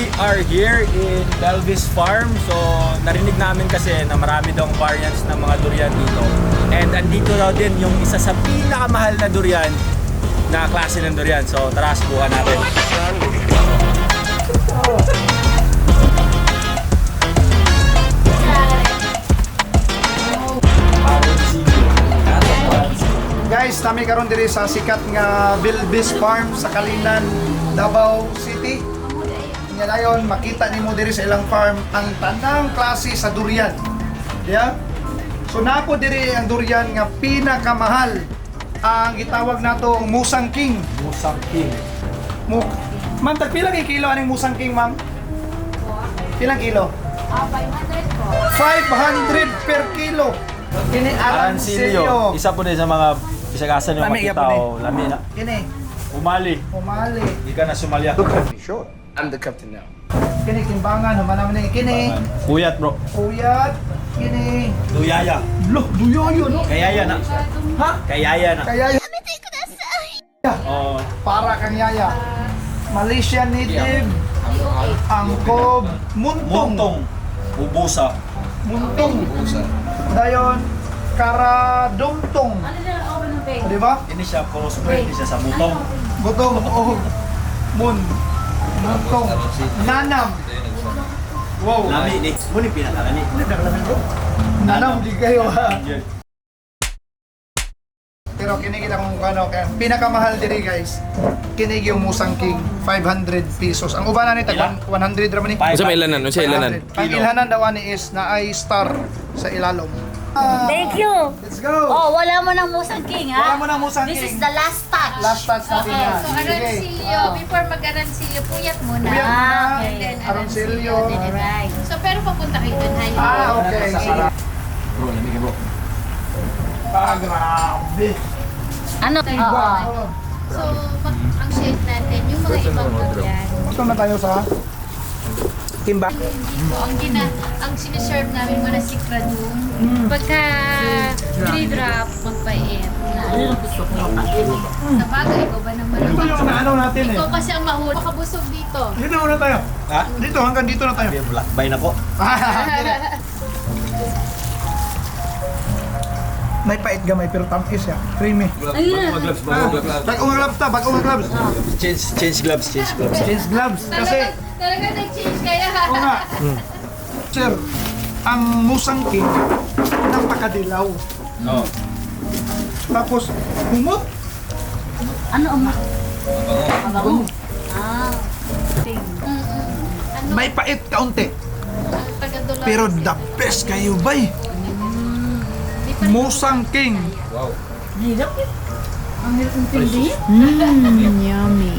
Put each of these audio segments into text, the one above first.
We are here in Belvis Farm. So narinig namin kasi na marami daw variants ng mga durian dito. And andito daw din yung isa sa pinakamahal na durian na klase ng durian. So tara, subukan natin. Guys, kami karon diri sa sikat nga Belvis Farm sa Kalinan, Davao City. Nya dayon makita nimo diri sa ilang farm ang tanang klase sa durian. Yeah? So napo diri ang durian nga pinakamahal. Ang gitawag nato Musang King. Musang King. Ma'am, tagpila kay kilo aning Musang King, ma'am? Pilang kilo? 500 po. 500 per kilo. Kini Arancillo. Isa po din sa mga bisagasan yung Lami, makita yapon o lami na. Kini, Umali. umali. Hindi ka na sumalya. Sure, I'm the captain now. Kini timbangan, naman naman kini. Puyat bro. Uyat, kini. Duyaya. Loh, duyoyo, no? Kayaya na. Ha? Kayaya na. Kaya Oh, para kang yaya. Malaysian native, angkob, muntong. muntong. Ubusa. Muntong. Dayon, karadumtong. Di ba? Ini siya puro spread siya sa butong. Butong, oh. Muntong. Nanam. Wow. Lami ni. Muni pinaka ni. Nanam, di kayo ha. Pero kinig kita kung ano, kaya pinakamahal diri guys. Kinig yung Musang King, 500 pesos. Ang ubanan ni tag 100 raman ni. Unsa may ilanan? Unsa ilanan? 500. Ang ilhanan daw ani is na ay star sa ilalom. Thank you. Let's go. Oh, wala mo ng Musang King, ha? Wala mo ng Musang This King. is the last touch. Last touch natin yan. So, Arancillo, before mag-Arancillo, puyat muna. Puyat muna. Ah, okay. And then Arancillo. Alright. So, pero papunta kayo dun, hay. Okay. Bro, lami ka bro. Grabe. Ano? Oo. So, ang shade natin, yung mga ibang durian. Gusto na tayo sa timba. So, ang siniserve namin muna si Kradun. Pagka 3 drop, magpait. Sa bagay, ikaw ba naman? Ito yung naano natin eh. Ikaw kasi ang mahuli. Makabusog dito. Dito muna tayo. Ha? Dito, hanggang dito na tayo. Lakbay na ko. May pait gamay pero tamis siya. Creamy. Ayun. Bagong gloves ta, bagong gloves. Change gloves. Change gloves. Kasi, Talaga nag-change kaya. oo nga. Sir, ang Musang King, napakadilaw. Oh. Tapos, humot. Ano ang mabango? Ah. Ano? May pait kaunti. Ang taga-Dolores. Pero the best kayo, bay. Musang King. Hirap eh. Ang hirap intindi. Yummy.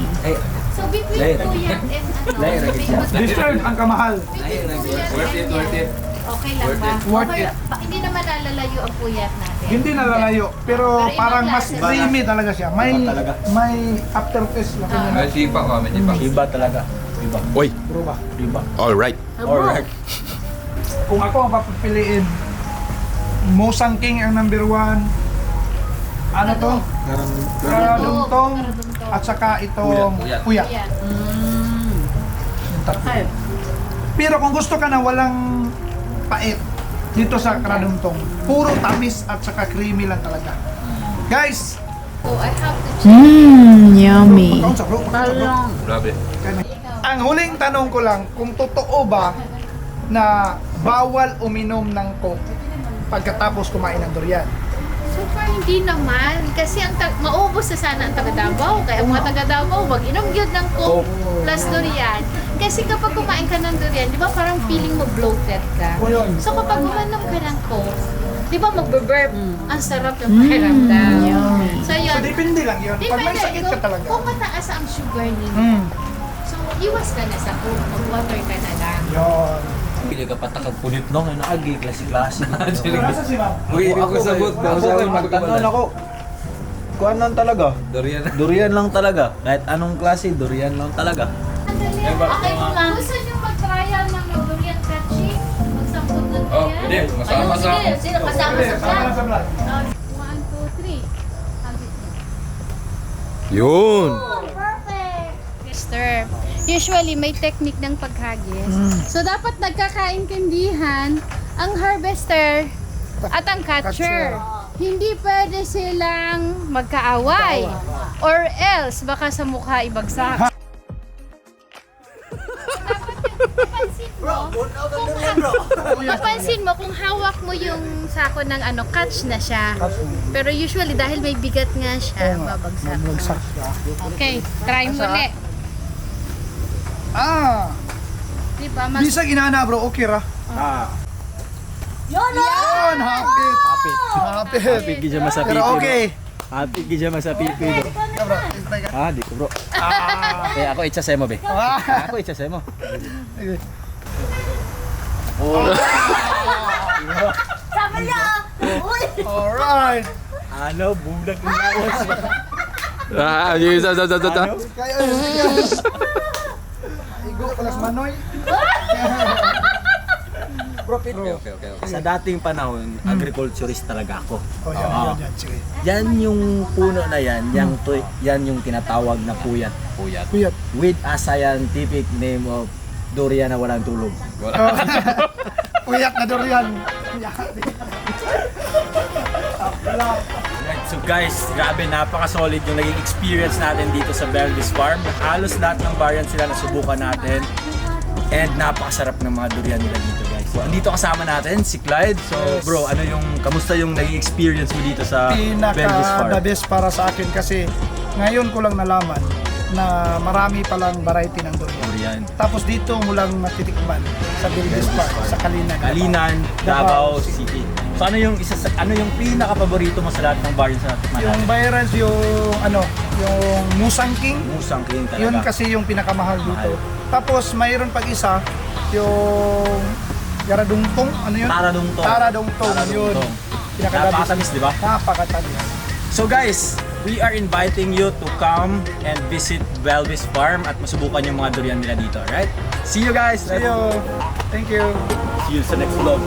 So, between puyat and ano, This time, ang kamahal. worth it. Okay lang ba? Worth Okay, it. hindi naman nalalayo ang puyat natin. Hindi nalalayo, pero parang mas creamy talaga siya. May aftertaste lang kanya. May tipa ko, may tipa. Iba talaga. Iba. Oy, Proba. Iba. alright. Alright. Kung ako ang papapiliin, Musang King ang number 1. Ano to? Karadumtong. At saka itong Puyat. puyat. Puyat. Yung tatlo. Pero kung gusto ka na walang pait, dito sa karadumtong, puro tamis at saka creamy lang talaga. Guys! So, I have to check. Yummy. Pagkaon sa bro, pagkaon sa bro. Grabe. Ang huling tanong ko lang, kung totoo ba na bawal uminom ng coke pagkatapos kumain ng durian? So far, hindi naman. Kasi maubos na sana ang taga-Davao. Kaya ang mga taga-Davao, mag-inom yun ng Coke plus durian. Kasi kapag kumain ka ng durian, di ba parang feeling mo bloated ka? O yun. So kapag uminom ka ng Coke, di ba magbe-burp? Ang sarap ng pakiramdam. So So yun. depende lang yun. Pag may sakit ka talaga. Kung mataas ang sugar ninyo, Hmm. so iwas ka na sa Coke. Mag-water ka na lang. Yun. Pili ka patakag punit no, ngayon agi, klase-klase. Nasa si ma'am? Uy, hindi ko sabot. Ako magtanon ako. Kuanan talaga. Durian. Durian lang talaga. Kahit anong klase, durian lang talaga. Andali. Okay, kung gusto nyo mag-trial ng durian catching, magsampot ng durian. Oh, hindi. Masama sa... Sino kasama sa Sama vlog? na sa vlog. 1, 2, 3. Hagit mo. Yun. Perfect! Mister, usually may technique ng paghagis. So dapat nagkakaintindihan ang harvester at ang catcher. Hindi pwede silang magkaaway or else baka sa mukha ibagsak. Papansin mo kung hawak mo yung sako ng catch na siya. Pero usually dahil may bigat nga siya, babagsak. Bagsak siya. Okay, try muli. Ah! Diba? Bisag inana bro, okay ra. Yan! Hapit! Hapit! Hapit gidya masapipi. Pero okay. Hapit gidya masapipi. Yeah, bro. Istay ka. Ah, di ko bro. Kaya ako itsa sa mo be. Ah! Ako itsa sa mo. Okay. Alright! Ano, bulag ng lawas. Yung isa. Kaya Igo palas manoy. Okay. Sa dating panahon, agriculturist talaga ako. Oh, yan. Sige. Yan yung puno na yan, yan yung tinatawag na puyat. Kuyat. With a scientific name of durian na walang tulog. Kuyat na durian. Right, so guys, grabe, napaka-solid yung naging experience natin dito sa Belvis Farm. Halos lahat ng variant sila nasubukan natin. And napakasarap ng mga durian nila dito, guys. So, andito kasama natin si Clyde. So, bro, kamusta yung naging experience mo dito sa Belvis Farm? The best para sa akin kasi ngayon ko lang nalaman na marami palang variety ng durian. Durian. Tapos dito mo lang matitikman sa Belvis Park, sa Kalinan. Kalinan, Davao City. So, ano yung pinaka-paborito mo sa lahat ng variants na natin? Yung virus, yung Musang King. Musang King talaga. Yun kasi yung pinakamahal dito. Tapos mayroon pag isa, yung Yaradungtong, ano yun? Taradungtong. Taradungtong, yun. Pinakagabis. Napakatamis, di ba? Napakatamis. So guys, we are inviting you to come and visit Belvis Farm at masubukan yung mga durian nila dito, alright? See you guys! See you. Thank you. See you sa next vlog.